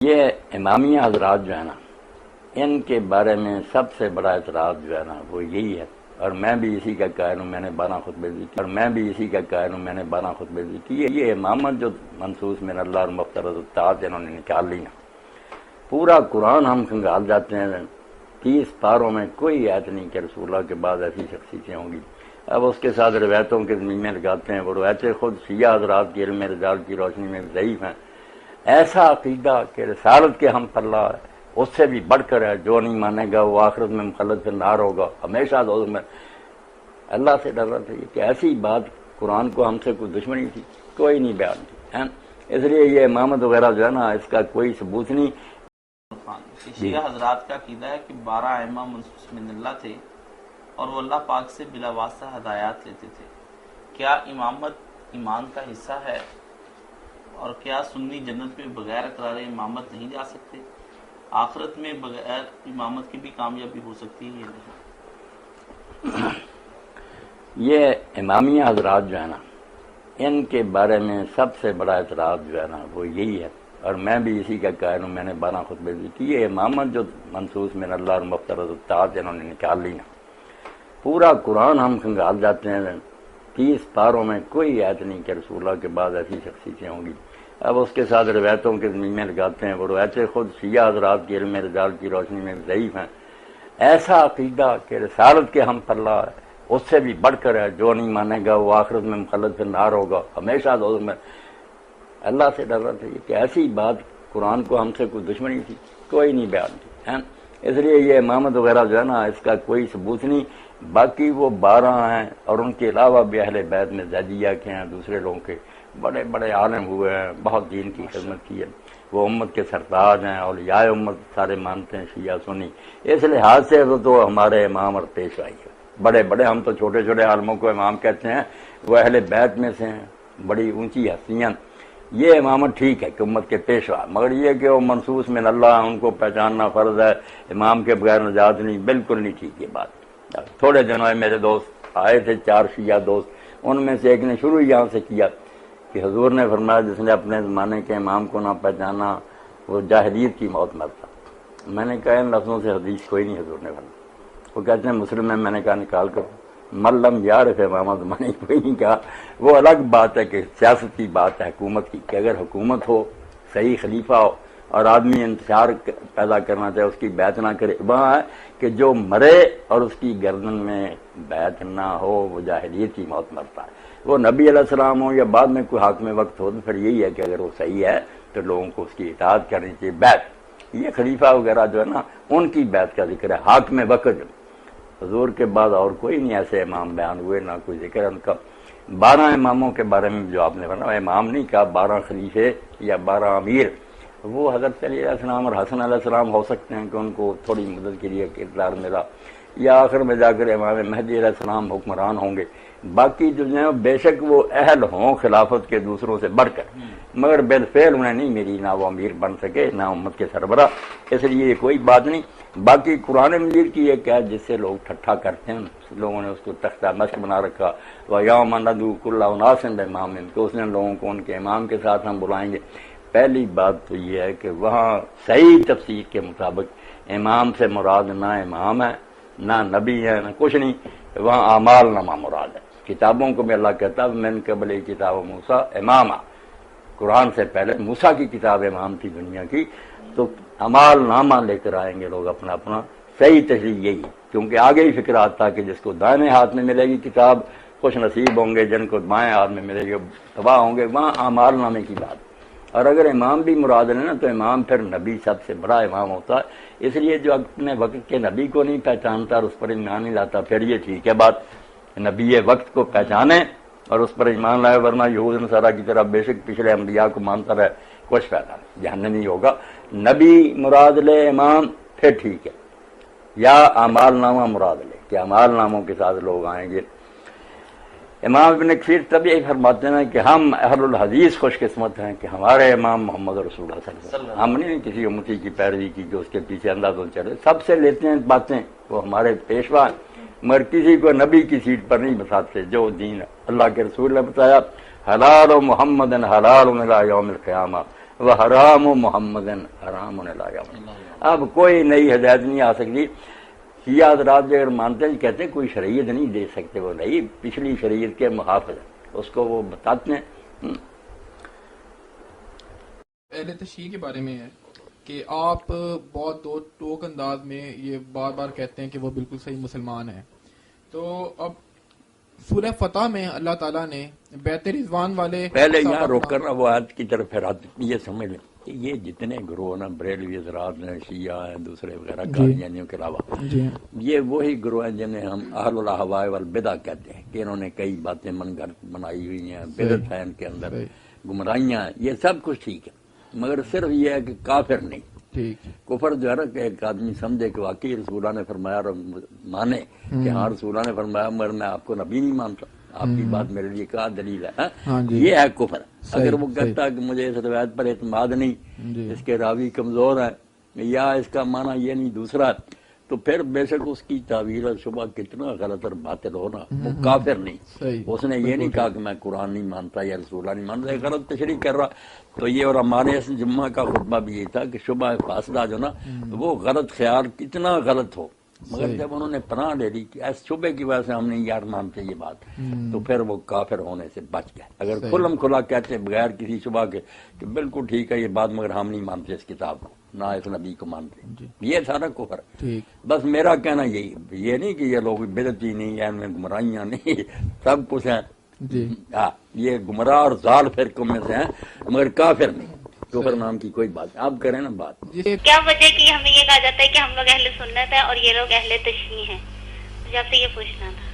یہ امامیہ حضرات جو ہے نا، ان کے بارے میں سب سے بڑا اعتراض جو ہے نا وہ یہی ہے، اور میں بھی اسی کا قائل ہوں، میں نے 12 خطبے بھی کیے یہ امامت جو منصوص من اللہ اور مفترض الطاعت انہوں نے نکال لی نا، پورا قرآن ہم کھنگال جاتے ہیں 30 پاروں میں کوئی آیت نہیں کہ رسول اللہ کے بعد ایسی شخصیتیں ہوں گی۔ اب اس کے ساتھ روایتوں کے ضمیمے لگاتے ہیں، وہ روایتیں خود شیعہ حضرات کی علم رجال کی روشنی میں ضعیف ہیں۔ ایسا عقیدہ کہ رسالت کے ہم پلہ ہے، اس سے بھی بڑھ کر ہے، جو نہیں مانے گا وہ آخرت میں مخلد فی النار ہوگا، ہمیشہ دوزخ میں۔ اللہ سے ڈرنا چاہیے کہ ایسی بات قرآن کو ہم سے کوئی دشمنی تھی، کوئی نہیں بیان کی، اس لیے یہ امامت وغیرہ جو ہے نا اس کا کوئی ثبوت نہیں۔ شیعہ حضرات کا عقیدہ ہے کہ 12 ائمہ منصوص من اللہ تھے اور وہ اللہ پاک سے بلا واسطہ ہدایات لیتے تھے۔ کیا امامت ایمان کا حصہ ہے؟ اور کیا سنی جنت میں بغیر اقرار امامت نہیں جا سکتے؟ آخرت میں بغیر امامت کی بھی کامیابی ہو سکتی ہے یا نہیں؟ یہ امامیہ حضرات جو ہے نا، ان کے بارے میں سب سے بڑا اعتراض جو ہے نا وہ یہی ہے، اور میں بھی اسی کا قائل ہوں، میں نے 12 خطبے بھی کیے امامت جو منصوص من اللہ اور مفترض الطاعت انہوں نے نکال لی نا، پورا قرآن ہم کھنگال جاتے ہیں 30 پاروں میں کوئی آیت نہیں کہ رسول اللہ کے بعد ایسی شخصیتیں ہوں گی۔ اب اس کے ساتھ روایتوں کے ضمیمے لگاتے ہیں، وہ روایتیں خود شیعہ حضرات کی علم رجال کی روشنی میں ضعیف ہیں۔ ایسا عقیدہ کہ رسالت کے ہم پلہ ہے، اس سے بھی بڑھ کر ہے، جو نہیں مانے گا وہ آخرت میں مخلد فی النار ہوگا، ہمیشہ دوزخ میں۔ اللہ سے ڈرنا چاہیے کہ ایسی بات قرآن کو ہم سے کوئی دشمنی تھی، کوئی نہیں بیان کی، اس لیے یہ امامت وغیرہ جو ہے نا اس کا کوئی ثبوت نہیں۔ باقی وہ 12 ہیں اور ان کے علاوہ بھی اہل بیت میں زیدیہ کے ہیں، دوسرے لوگوں کے بڑے بڑے عالم ہوئے ہیں، بہت دین کی خدمت کی ہے، وہ امت کے سرتاج ہیں، اولیاء امت سارے مانتے ہیں شیعہ سنی، اس لحاظ سے وہ تو ہمارے امام اور پیشوائی ہے، بڑے بڑے، ہم تو چھوٹے چھوٹے عالموں کو امام کہتے ہیں، وہ اہل بیت میں سے ہیں، بڑی اونچی ہستیاں۔ یہ امامت ٹھیک ہے کہ امت کے پیشوا، مگر یہ کہ وہ منصوص من اللہ، ان کو پہچاننا فرض ہے، امام کے بغیر نجات نہیں، بالکل نہیں ٹھیک یہ بات۔ تھوڑے دنوں میں میرے دوست آئے تھے، 4 شیعہ دوست، ان میں سے ایک نے شروع یہاں سے کیا کہ حضور نے فرمایا جس نے اپنے زمانے کے امام کو نہ پہچانا وہ جاہلیت کی موت مرتا۔ میں نے کہا ان لفظوں سے حدیث کوئی نہیں حضور نے فرمایا، وہ کہتے ہیں مسلم میں نے کہا نکال کر ملم یعرف امامت، میں نے کوئی نہیں کہا، وہ الگ بات ہے کہ سیاست کی بات ہے، حکومت کی، کہ اگر حکومت ہو، صحیح خلیفہ ہو اور آدمی انتشار پیدا کرنا چاہے، اس کی بیعت نہ کرے، وہاں ہے کہ جو مرے اور اس کی گردن میں بیعت نہ ہو وہ جاہلیت کی موت مرتا ہے۔ وہ نبی علیہ السلام ہو یا بعد میں کوئی حاکم وقت ہو، تو پھر یہی ہے کہ اگر وہ صحیح ہے تو لوگوں کو اس کی اطاعت کرنی چاہیے، بیعت۔ یہ خلیفہ وغیرہ جو ہے نا ان کی بیعت کا ذکر ہے، حاکم وقت۔ حضور کے بعد اور کوئی نہیں ایسے امام بیان ہوئے، نہ کوئی ذکر ان کا۔ 12 اماموں کے بارے میں جو آپ نے فرمایا، امام نہیں کہا، 12 خلیفے یا 12 امیر، وہ حضرت علی علیہ السلام اور حسن علیہ السلام ہو سکتے ہیں کہ ان کو تھوڑی مدد کے لیے کردار ملا، یا آخر میں جا کر امام مہدی علیہ السلام حکمران ہوں گے۔ باقی جو ہیں بے شک وہ اہل ہوں خلافت کے دوسروں سے بڑھ کر، مگر بالفعل انہیں نہیں میری، نہ وہ امیر بن سکے نہ امت کے سربراہ، اس لیے یہ کوئی بات نہیں۔ باقی قرآن مجید کی ایک ہے جس سے لوگ ٹھٹھا کرتے ہیں، لوگوں نے اس کو تختہ مشق بنا رکھا، وَيَوْمَ نَدْعُو كُلَّ أُنَاسٍ بِإِمَامِهِمْ، کہ اس نے لوگوں کو ان کے امام کے ساتھ ہم بلائیں گے۔ پہلی بات تو یہ ہے کہ وہاں صحیح تفسیر کے مطابق امام سے مراد نہ امام ہے، نہ نبی ہے، نہ کچھ نہیں، وہاں اعمال نامہ مراد ہے۔ کتابوں کو بھی اللہ کہتا ہے من قبل کتاب موسیٰ امامہ، قرآن سے پہلے موسیٰ کی کتاب امام تھی دنیا کی، تو اعمال نامہ لے کر آئیں گے لوگ اپنا اپنا۔ صحیح تشریح یہی، کیونکہ آگے ہی فکر آتا کہ جس کو دائیں ہاتھ میں ملے گی کتاب خوش نصیب ہوں گے، جن کو بائیں ہاتھ میں ملے گی تباہ ہوں گے، وہاں اعمال نامے کی بات۔ اور اگر امام بھی مراد ہے نا تو امام پھر نبی سب سے بڑا امام ہوتا ہے، اس لیے جو اپنے وقت کے نبی کو نہیں پہچانتا اور اس پر ایمان نہیں لاتا، پھر یہ ٹھیک ہے بات، نبی وقت کو پہچانے اور اس پر ایمان لائے، ورنہ یہود نصارہ کی طرح بے شک پچھلے انبیاء کو مانتا رہے، کچھ فائدہ نہیں، جہنمی ہوگا۔ نبی مراد لے امام پھر ٹھیک ہے، یا اعمال نامہ مراد لے کہ اعمال ناموں کے ساتھ لوگ آئیں گے۔ امام ابن کثیر تب یہ فرماتے ہیں کہ ہم اہل الحدیث خوش قسمت ہیں کہ ہمارے امام محمد رسول اللہ صلی اللہ علیہ وسلم، ہم نہیں کسی امتی کی پیروی کی جو اس کے پیچھے اندازوں چلے، سب سے لیتے ہیں باتیں، وہ ہمارے پیشوا ہیں، مگر کسی کو نبی کی سیٹ پر نہیں بساتے۔ جو دین اللہ کے رسول نے بتایا، حلال و محمد حلال الی یوم القیامہ، وہ حرام و محمد حرام لایا. اب کوئی نئی ہدایت نہیں آ سکتی. شیعہ حضرات جو اگر مانتے ہیں کہتے ہیں کوئی شریعت نہیں دے سکتے، وہ نہیں، پچھلی شریعت کے محافظ ہیں، اس کو وہ بتاتے ہیں. اہل تشیع کے بارے میں ہے کہ آپ بہت دو ٹوک انداز میں یہ بار بار کہتے ہیں کہ وہ بالکل صحیح مسلمان ہیں. تو اب سورہ فتح میں اللہ تعالیٰ نے بیت رضوان والے پہلے یہاں روک کر وہ آیت کی طرف پھر یہ سمجھ لیں کہ یہ جتنے گروہ نا بریلوی حضرات ہیں، شیعہ ہیں، دوسرے وغیرہ قادیانیوں کے علاوہ، یہ وہی گروہ ہیں جنہیں ہم اہل الاہواء والبدع کہتے ہیں کہ انہوں نے کئی باتیں من گھڑت بنائی ہوئی ہیں، بدعت ہے ان کے اندر، گمراہیاں ہیں، یہ سب کچھ ٹھیک ہے، مگر صرف یہ ہے کہ کافر نہیں. کفر جو ہے نا کہ ایک آدمی سمجھے کہ واقعی رسول اللہ نے فرمایا اور مانے کہ ہاں رسول اللہ نے فرمایا مگر میں آپ کو نبی نہیں مانتا، آپ کی بات میرے لیے کیا دلیل ہے، یہ ہے کفر. اگر وہ کہتا ہے کہ مجھے اس روایت پر اعتماد نہیں، اس کے راوی کمزور ہے، یا اس کا معنی یہ نہیں دوسرا ہے، تو پھر بے شک اس کی تعویل اور شبہ کتنا غلط اور باطل ہونا، وہ کافر نہیں. اس نے یہ نہیں کہا کہ میں قرآن نہیں مانتا یا رسول اللہ نہیں مانتا، غلط تشریح کر رہا. تو یہ اور ہمارے اس جمعہ کا خطبہ بھی یہ تھا کہ شبہ فاصلہ جو نا وہ غلط خیال کتنا غلط ہو، مگر جب انہوں نے پناہ لے لی کہ اس شبے کی وجہ سے ہم نہیں یار مانتے یہ بات، تو پھر وہ کافر ہونے سے بچ گئے. اگر کھلم کھلا کہتے بغیر کسی شبہ کے کہ بالکل ٹھیک ہے یہ بات مگر ہم نہیں مانتے اس کتاب کو، نہ اس نبی کو مانتے، یہ سارا کفر. بس میرا کہنا یہی، یہ نہیں کہ یہ لوگ بدعتی نہیں یا ان میں گمراہیاں نہیں، سب کچھ ہیں، یہ گمراہ اور ضال فرقوں میں سے ہیں مگر کافر نہیں. کفر نام کی کوئی بات، آپ کریں نا بات. کیا وجہ کہ ہمیں یہ کہا جاتا ہے کہ ہم لوگ اہل سنت ہیں اور یہ لوگ اہل تشیع ہیں؟ مجھے آپ سے یہ پوچھنا تھا.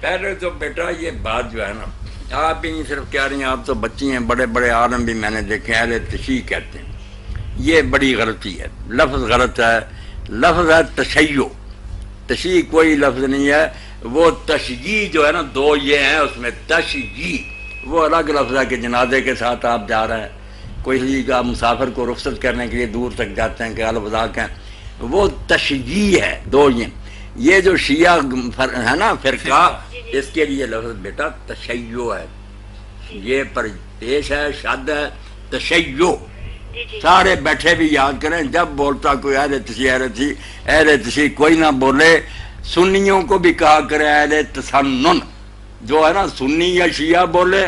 پہلے تو بیٹا یہ بات جو ہے نا، آپ بھی نہیں صرف کہہ رہی ہیں، آپ تو بچی ہیں، بڑے بڑے عالم بھی میں نے دیکھے اہل تشیع کہتے ہیں، یہ بڑی غلطی ہے. لفظ غلط ہے، لفظ ہے تشیع. تشیع کوئی لفظ نہیں ہے، وہ تشییع جو ہے نا دو یہ ہیں اس میں، تشییع وہ الگ لفظ ہے کہ جنازے کے ساتھ آپ جا رہے ہیں، کوئی کا مسافر کو رخصت کرنے کے لیے دور تک جاتے ہیں کہ الوداع ہیں، وہ تشییع ہے. دو یہ جو شیعہ ہے نا فرقہ، اس کے لیے لفظ بیٹا تشیع ہے، یہ پر پیش ہے، شد ہے، تشیع. سارے بیٹھے بھی یاد کریں، جب بولتا کوئی اہل تشیع کوئی نہ بولے. سنیوں کو بھی کہا کرے اہل تسنن، جو ہے نا سنی یا شیعہ بولے،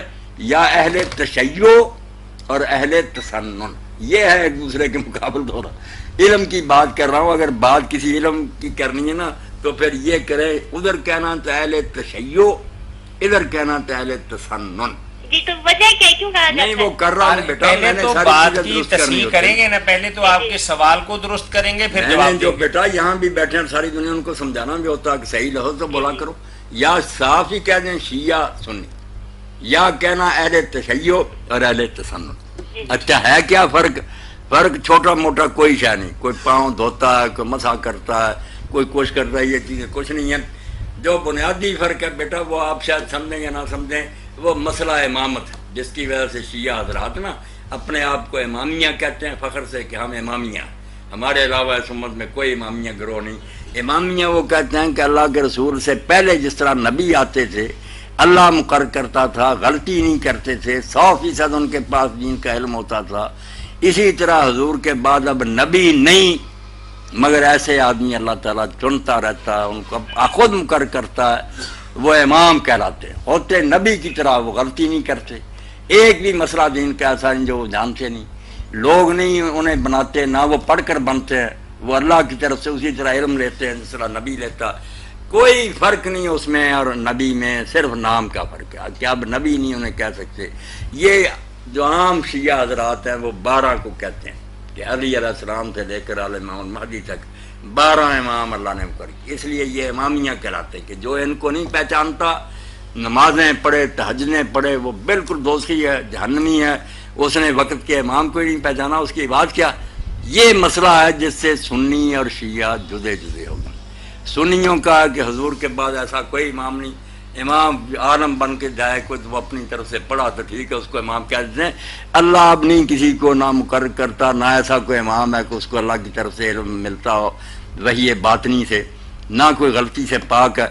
یا اہل تشیع اور اہل تسنن، یہ ہے ایک دوسرے کے مقابل دو. علم کی بات کر رہا ہوں، اگر بات کسی علم کی کرنی ہے نا تو پھر یہ کرے، ادھر کہنا تو اہل تشیع، ادھر کہنا تو اہل تسنن. جی تو وجہ کیا ہے، کیوں کہا جاتا ہے؟ نہیں وہ کر رہا ہوں بیٹا، پہلے تو بات کی تصحیح کریں گے نا، پہلے تو آپ کے سوال کو درست کریں گے پھر جواب جو بیٹا یہاں بھی بیٹھے ہیں ساری دنیا، ان کو سمجھانا بھی ہوتا ہے کہ صحیح لفظ تو بولا کرو، یا صاف ہی کہہ دیں شیعہ سنی، یا کہنا اہل تشیع اور اہل تسنن. اچھا ہے کیا فرق چھوٹا موٹا کوئی شے نہیں، کوئی پاؤں دھوتا ہے، کوئی مسح کرتا ہے، کوئی کچھ کرتا ہے، یہ چیزیں کچھ نہیں ہیں. جو بنیادی فرق ہے بیٹا وہ آپ شاید سمجھیں یا نہ سمجھیں، وہ مسئلہ امامت، جس کی وجہ سے شیعہ حضرات نا اپنے آپ کو امامیہ کہتے ہیں فخر سے کہ ہم امامیہ، ہمارے علاوہ اس امت میں کوئی امامیہ گروہ نہیں. امامیہ وہ کہتے ہیں کہ اللہ کے رسول سے پہلے جس طرح نبی آتے تھے، اللہ مقرر کرتا تھا، غلطی نہیں کرتے تھے، 100% ان کے پاس دین کا علم ہوتا تھا، اسی طرح حضور کے بعد اب نبی نہیں مگر ایسے آدمی اللہ تعالیٰ چنتا رہتا ہے، ان کو خود مقرر کرتا ہے، وہ امام کہلاتے ہیں. ہوتے نبی کی طرح وہ غلطی نہیں کرتے، ایک بھی مسئلہ دین کا ایسا نہیں جو وہ جانتے نہیں، لوگ نہیں انہیں بناتے، نہ وہ پڑھ کر بنتے ہیں، وہ اللہ کی طرف سے اسی طرح علم لیتے ہیں جس طرح نبی لیتا. کوئی فرق نہیں اس میں اور نبی میں، صرف نام کا فرق ہے کہ اب نبی نہیں انہیں کہہ سکتے. یہ جو عام شیعہ حضرات ہیں وہ 12 کو کہتے ہیں کہ علی علیہ السلام سے لے کر امام مہدی تک 12 امام اللہ نے مقرر کی، اس لیے یہ امامیہ کہلاتے ہیں کہ جو ان کو نہیں پہچانتا، نمازیں پڑھے، تہجدیں پڑھے، وہ بالکل دوزخی ہے، جہنمی ہے، اس نے وقت کے امام کو ہی نہیں پہچانا، اس کی بات کیا. یہ مسئلہ ہے جس سے سنی اور شیعہ جدے ہو گئے. سنیوں کا کہ حضور کے بعد ایسا کوئی امام نہیں، امام عالم بن کے جائے کوئی تو اپنی طرف سے پڑھا تو ٹھیک ہے، اس کو امام کہہ دیتے ہیں. اللہ اب نہیں کسی کو نہ مقرر کرتا، نہ ایسا کوئی امام ہے کہ اس کو اللہ کی طرف سے علم ملتا ہو وحی باطنی سے، نہ کوئی غلطی سے پاک ہے.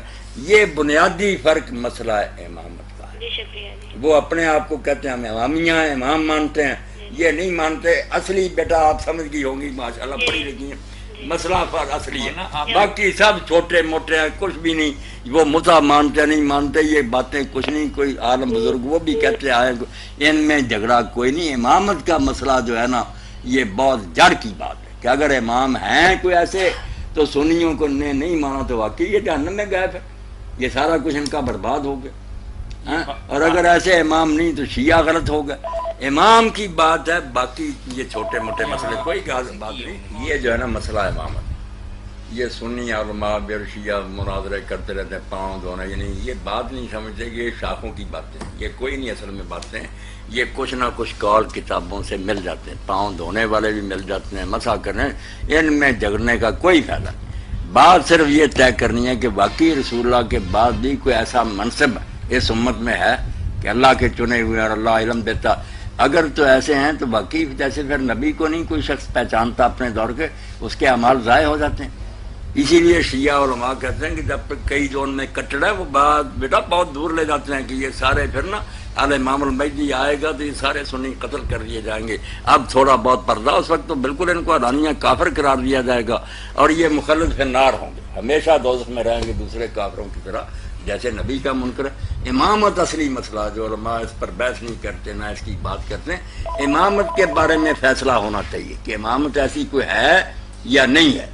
یہ بنیادی فرق مسئلہ امامت کا ہے. جی شکریہ جی. وہ اپنے آپ کو کہتے ہیں ہم امامیہ ہیں، امام مانتے ہیں، یہ نہیں مانتے. اصلی بیٹا آپ سمجھ گئی ہوں گی، ماشاءاللہ پڑھی لکھی ہیں، مسئلہ پر اصلی ہے. باقی سب چھوٹے موٹے ہیں، کچھ بھی نہیں. وہ متا مانتے نہیں مانتے، یہ باتیں کچھ نہیں. کوئی عالم بزرگ وہ بھی کہتے آئے ان میں جھگڑا کوئی نہیں. امامت کا مسئلہ جو ہے نا یہ بہت جڑ کی بات ہے کہ اگر امام ہیں کوئی ایسے تو سنیوں کو نے نہیں مانا تو واقعی یہ جہنم میں گئے پھر، یہ سارا کچھ ان کا برباد ہو گیا. اور اگر ایسے امام نہیں تو شیعہ غلط ہو گئے. امام کی بات ہے، باقی یہ چھوٹے موٹے مسئلے کوئی بات نہیں. یہ جو ہے نا مسئلہ امامت، یہ سنی علماء بیر شیعہ مناظرے کرتے رہتے ہیں، پاؤں دھونا، یعنی یہ بات نہیں سمجھتے کہ یہ شاخوں کی باتیں، یہ کوئی نہیں اصل میں باتیں. یہ کچھ نہ کچھ قول کتابوں سے مل جاتے ہیں، پاؤں دھونے والے بھی مل جاتے ہیں، مسح کرنے، ان میں جھگڑنے کا کوئی فائدہ نہیں. بات صرف یہ طے کرنی ہے کہ واقعی رسول اللہ کے بعد بھی کوئی ایسا منصب اس امت میں ہے کہ اللہ کے چنے ہوئے اور اللہ علم دیتا. اگر تو ایسے ہیں تو باقی جیسے پھر نبی کو نہیں کوئی شخص پہچانتا اپنے دور کے، اس کے اعمال ضائع ہو جاتے ہیں. اسی لیے شیعہ علماء کہتے ہیں کہ جب تک کئی جو ان میں کٹڑ ہے وہ بات بیٹا بہت دور لے جاتے ہیں کہ یہ سارے پھر نا آل امام المہدی آئے گا تو یہ سارے سنی قتل کر دیے جائیں گے. اب تھوڑا بہت پردہ، اس وقت تو بالکل ان کو علانیہ کافر قرار دیا جائے گا اور یہ مخلد فی النار ہوں گے، ہمیشہ دوزخ میں رہیں گے دوسرے کافروں کی طرح جیسے نبی کا منکر ہے. امامت اصلی مسئلہ جو علماء اس پر بحث نہیں کرتے نہ اس کی بات کرتے ہیں. امامت کے بارے میں فیصلہ ہونا چاہیے کہ امامت ایسی کوئی ہے یا نہیں ہے.